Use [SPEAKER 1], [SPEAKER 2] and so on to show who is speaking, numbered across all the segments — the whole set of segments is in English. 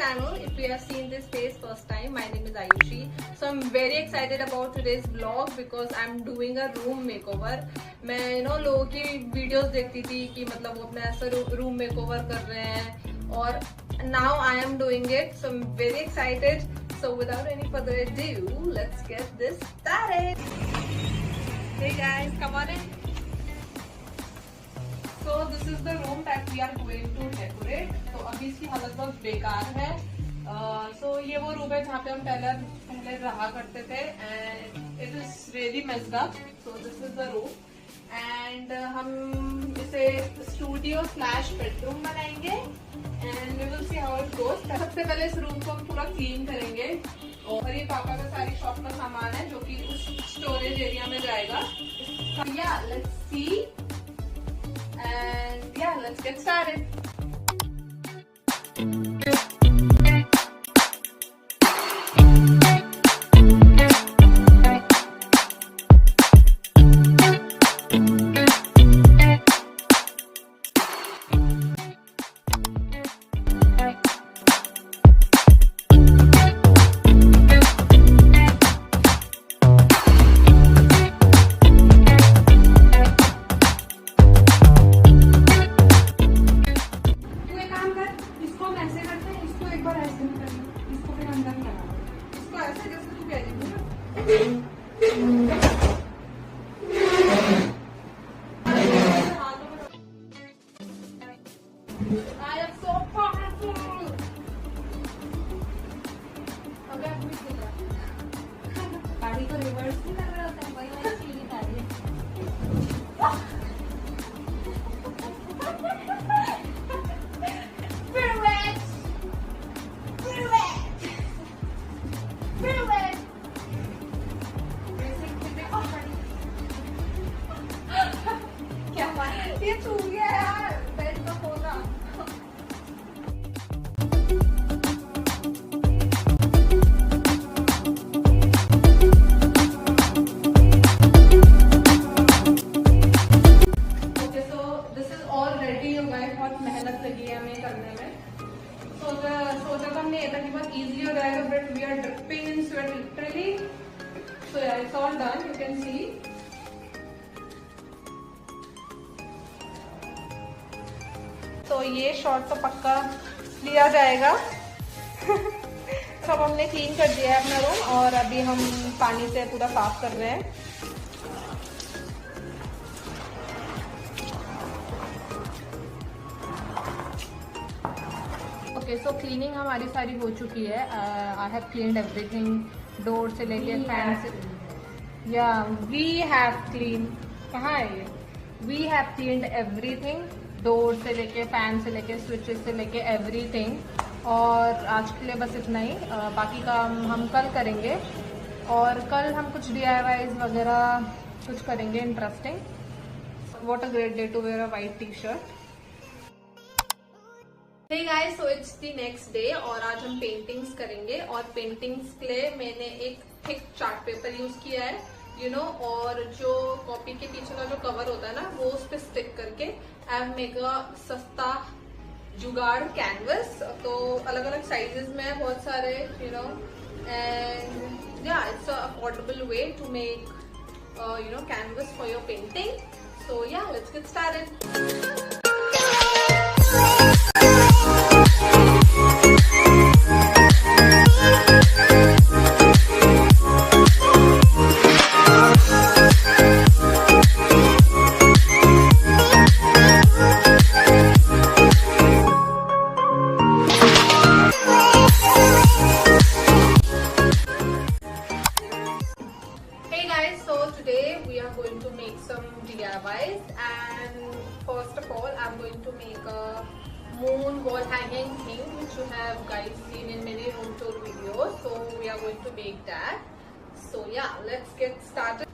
[SPEAKER 1] channel. If you have seen this face first time, my name is Ayushi. So I'm very excited about today's vlog because I'm doing a room makeover. मैं लोगों की videos देखती थी कि मतलब वो अपना ऐसा room makeover कर रहे हैं और now I am doing it. So I'm very excited. So without any further ado, let's get this started. Hey guys, come on in. So this is the room that we are going to decorate. तो अभी इसकी हालत बहुत बेकार है. So ये वो room है जहाँ पे हम पहले रहा करते थे and it is really messed up. So this is the room and हम इसे studio slash bedroom बनाएंगे and we will see how it goes. सबसे पहले इस रूम को हम पूरा क्लीन करेंगे और ये पापा का सारी शॉप का सामान है जो कि उस स्टोरेज एरिया में जाएगा. Yeah, let's see. And yeah, let's get started. I am so powerful. अगर आप मुझे गाड़ी को रिवर्स नहीं लग रहा था वही वाली सीढ़ी था ये. क्या बात ये छू गया यार बेड का होगा. बहुत मेहनत लगी है हमें करने में. सोचा था हमने ये था कि बहुत इजी हो जाएगा but we are dripping in sweat literally. So यार it's all done, you can see. तो ये शॉट तो पक्का लिया जाएगा. सब हमने क्लीन कर दिया है अपना रूम और अभी हम पानी से पूरा साफ कर रहे हैं. ओके सो क्लीनिंग हमारी सारी हो चुकी है. I have cleaned everything, door से लेके फैन से. या वी हैव क्लीन, कहाँ है ये? We have cleaned everything, door से लेके फैन से लेके स्विचेस से लेके एवरीथिंग. और आज के लिए बस इतना ही. बाकी काम हम कल करेंगे और कल हम कुछ DIYs वगैरह कुछ करेंगे interesting. What a great day to wear a white t-shirt. Hey guys, so it's the next day और आज हम पेंटिंग्स करेंगे और पेंटिंग्स के लिए मैंने एक थिक चार्ट पेपर यूज किया है और जो कॉपी के पीछे का जो कवर होता है ना वो उस पर स्टिक करके आई हैव मेक अ सस्ता जुगाड़ कैनवस. तो अलग अलग साइजेस में है बहुत सारे and yeah it's a affordable way to make canvas for your painting. So yeah let's get started. Today we are going to make some DIYs and first of all I'm going to make a moon wall hanging thing which you have guys seen in many room tour videos. So we are going to make that. So yeah, let's get started.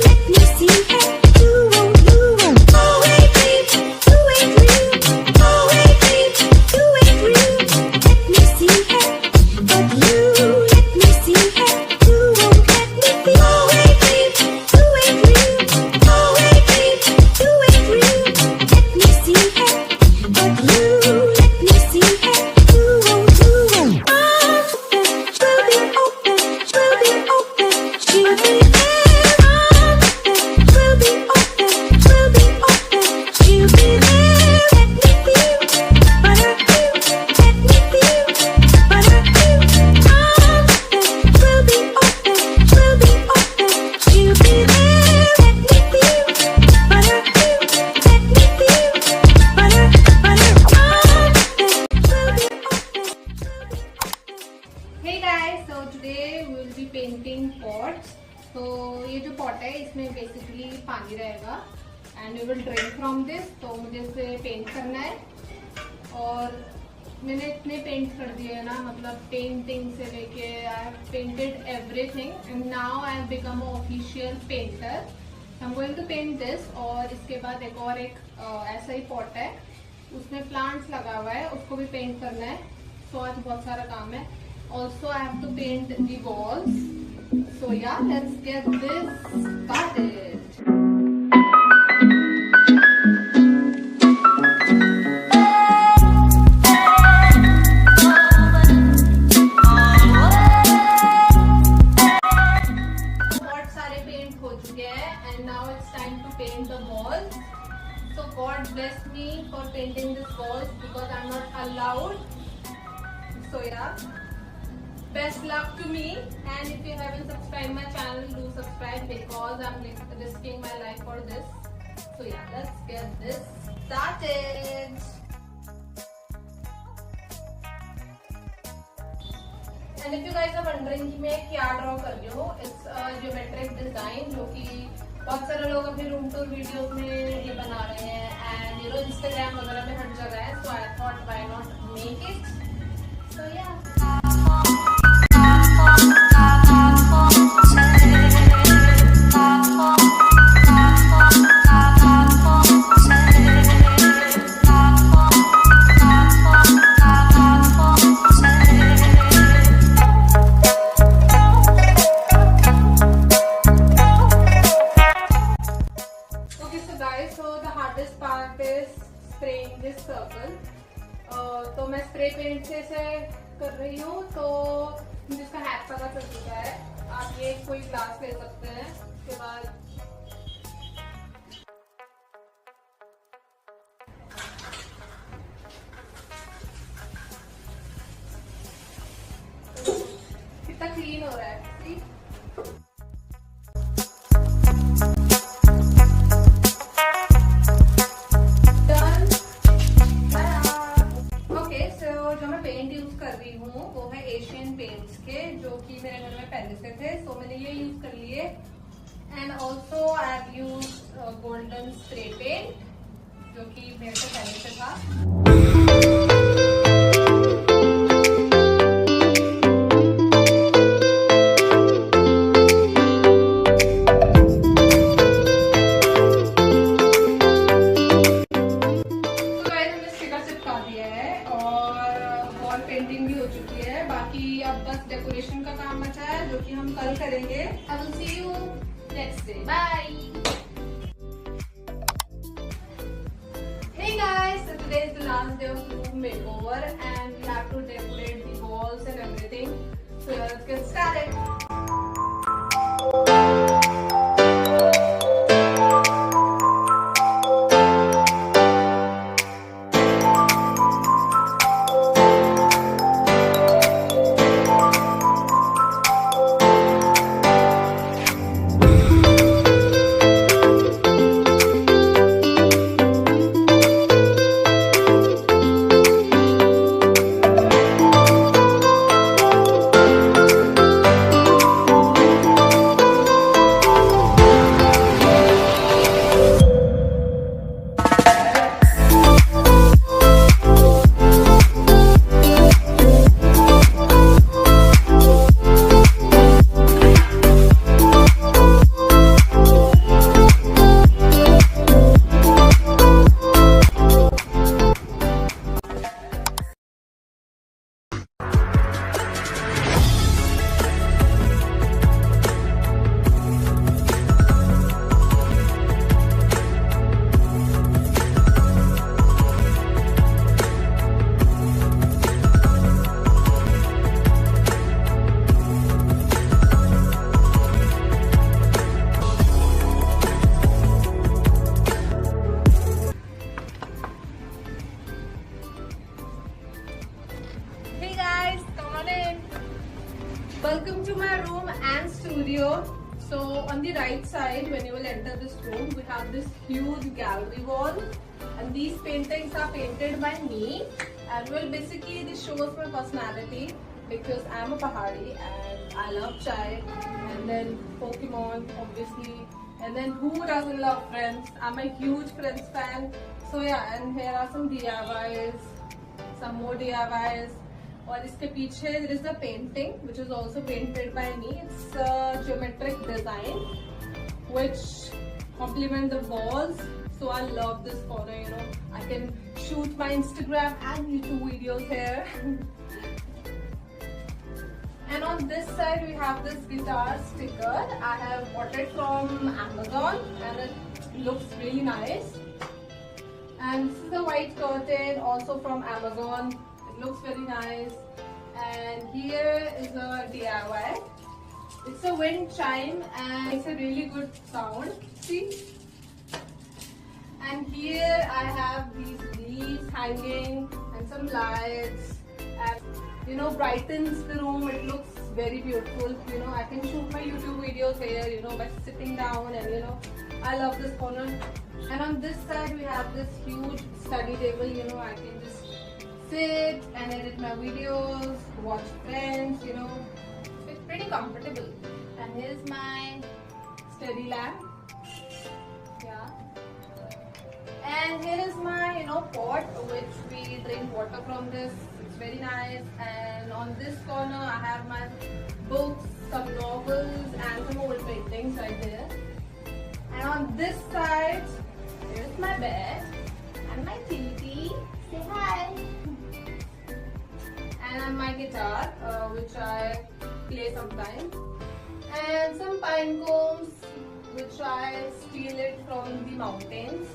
[SPEAKER 2] Let me Hey guys, so today we will be painting pots. तो ये जो pot है इसमें basically पानी रहेगा and we will drink from this. तो मुझे इसे paint करना है और मैंने इतने पेंट कर दिए है ना, मतलब पेंटिंग से लेके I have painted everything and now I have become an official painter. I'm going to paint this और इसके बाद एक ऐसा ही pot है, उसमें plants लगा हुआ है, उसको भी paint करना है. तो आज बहुत सारा काम है. Also, I have to paint the walls. So yeah, let's get this started. बहुत सारे पेंट हो चुके हैं and now it's time to paint the walls. So God bless me for painting this walls because I'm not allowed. So yeah. Best luck to me, and if you haven't subscribed my channel, do subscribe because I'm risking my life for this. So yeah, let's get this started. And if you guys are wondering कि मैं क्या draw कर रही हूँ, it's a geometric design जो कि बहुत सारे लोग अपने रूम टूर वीडियोस में ये बना रहे हैं and you know Instagram वगैरह में हर जगह है, so I thought why not make it. So yeah. So the hardest part is spraying this circle. तो मैं स्प्रे पेंट से इसे कर रही हूँ, तो मुझे इसका हैक पता चल चुका है. आप ये कोई ग्लास ले सकते हैं, उसके बाद कितना क्लीन हो रहा है. वो है एशियन पेंट्स के, जो कि मेरे घर में पहले से थे, तो मैंने ये यूज कर लिए. And also I have use golden spray paint जो कि मेरे से पहले से था. पेंटिंग भी हो चुकी है, बाकी अब बस डेकोरेशन का काम बचा है जो कि हम कल करेंगे. I will see you next day. Bye. Hey guys, so today is the last day of room makeover and we have to decorate the walls and everything. So let's get started. Welcome to my room and studio. So on the right side, when you will enter this room, we have this huge gallery wall, and these paintings are painted by me. And well, basically this shows my personality
[SPEAKER 1] because I'm a Pahari and I love chai, and then Pokemon obviously, and then who doesn't love Friends? I'm a huge Friends fan. So yeah, and here are some DIYs, some more DIYs. और इसके पीछे there is a painting which is also painted by me. It's a geometric design which complement the walls. So I love this corner, you know. I can shoot my Instagram and YouTube videos here. And on this side we have this guitar sticker. I have bought it from Amazon and it looks really nice. And this is a white curtain also from Amazon. It looks very nice. And here is a DIY. It's a wind chime and it's a really good sound. See? And here I have these leaves hanging and some lights, and you know, brightens the room. It looks very beautiful. You know, I can shoot my YouTube videos here, you know, by sitting down, and you know, I love this corner. And on this side we have this huge study table. You know, I can just sit and edit my videos, watch Friends, you know. It's pretty comfortable. And here's my study lamp. Yeah. And here is my, you know, pot which we drink water from this. It's very nice. And on this corner I have my books, some novels and some old paintings right there. And on this side, here's my bed and my TV. Say hi. And my guitar, which I play sometimes. And some pine cones, which I steal it from the mountains.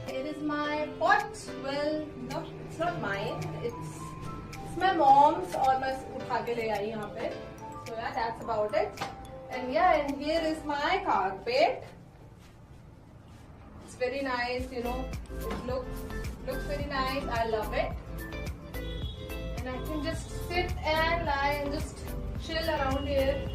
[SPEAKER 1] It is my pot. Well, no, it's not mine. It's my mom's, or मैं उठा के ले आई यहाँ पे. So yeah, that's about it. And yeah, and here is my carpet. It's very nice, you know. It looks very nice. I love it. And I can just sit and lie and just chill around here.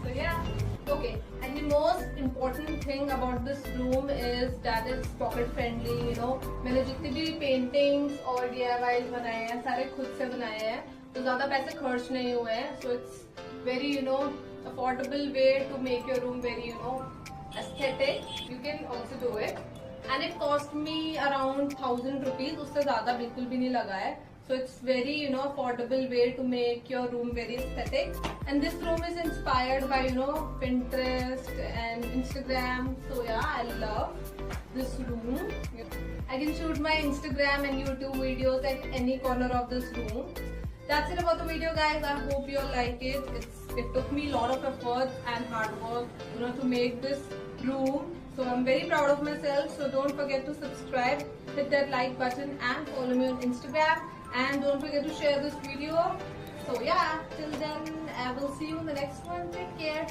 [SPEAKER 1] So yeah. Okay, and the most important thing about this room is that it's pocket friendly, you know. मैंने जितनी भी paintings और DIYs बनाए हैं सारे खुद से बनाए हैं, तो ज़्यादा पैसे खर्च नहीं हुए हैं. So it's very, you know, affordable way to make your room very, you know, aesthetic. You can also do it, and it cost me around 1,000 rupees. उससे ज़्यादा बिल्कुल भी नहीं लगा है. So it's very, you know, affordable way to make your room very aesthetic. And this room is inspired by, you know, Pinterest and Instagram. So yeah, I love this room. I can shoot my Instagram and YouTube videos at any corner of this room. That's it about the video, guys. I hope you all like it. It took me a lot of effort and hard work, you know, to make this room. So I'm very proud of myself. So don't forget to subscribe, hit that like button and follow me on Instagram. And don't forget to share this video. So yeah, till then, I will see you in the next one. Take care.